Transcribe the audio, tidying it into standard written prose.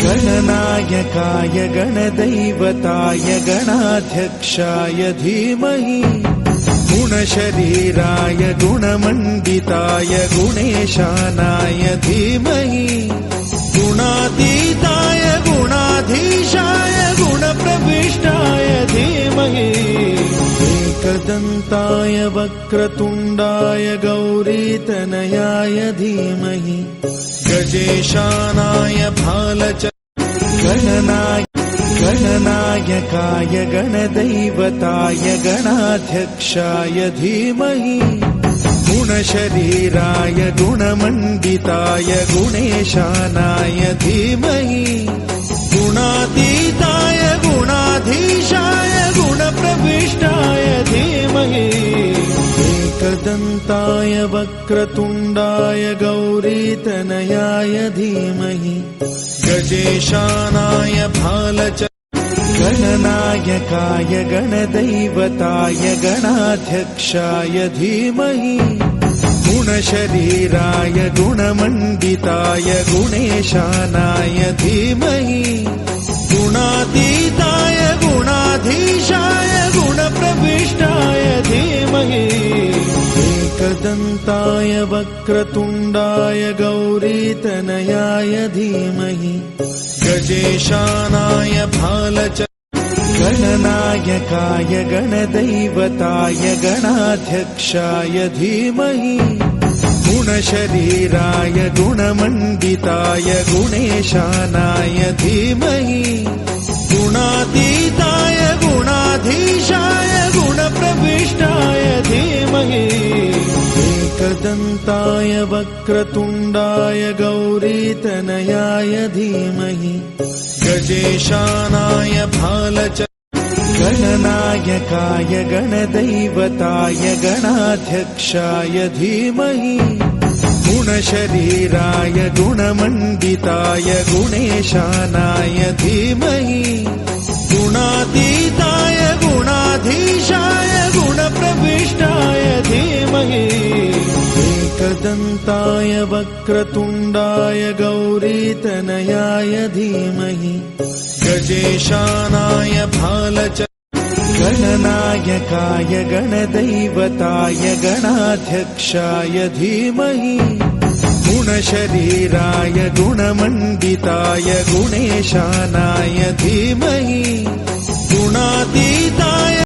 गणनायकाय गणदैवताय गणाध्यक्षाय धीमहि गुणशरीराय गुणमण्डिताय गुणेशानाय धीमहि गुणातीताय गुणाधीशाय गुणप्रविष्टाय धीमहि एकदन्ताय वक्रतुण्डाय गौरीतनयाय धीमहि गजेशानाय गणनायकाय गणदैवताय गणाध्यक्षाय धीमहि गुणशरीराय गुणमण्डिताय गुणेशानाय धीमहि गुणातीताय गुणाधीशाय गुणप्रविष्टाय धीमहि एकदन्ताय वक्रतुण्डाय गौरीतनयाय धीमहि गजेशानाय गणनायकाय गणदैवताय गणाध्यक्षाय धीमहि गुणशरीराय गुणमण्डिताय गुणेशानाय धीमहि गुणातीताय गुणाधीशाय गुणप्रविष्टाय धीमहि एकदन्ताय वक्रतुण्डाय गौरीतनयाय धीमहि गजेशानाय गणनायकाय गणदैवताय गणाध्यक्षाय धीमहि गुणशरीराय गुणमण्डिताय गुणेशानाय धीमहि गुणातीताय गुणाधीशाय गुणप्रविष्टाय धीमहि एकदन्ताय वक्रतुण्डाय गौरीतनयाय धीमहि गजेशानाय गणनायकाय गणदैवताय गणाध्यक्षाय धीमहि गुणशरीराय गुणमण्डिताय गुणेशानाय धीमहि गुणातीताय गुणाधीशाय गुणप्रविष्टाय धीमहि एकदन्ताय वक्रतुण्डाय गौरीतनयाय धीमहि गजेशानाय गणनायकाय गणदैवताय गणाध्यक्षाय धीमहि गुणशरीराय गुणमण्डिताय गुणेशानाय धीमहि गुणातीताय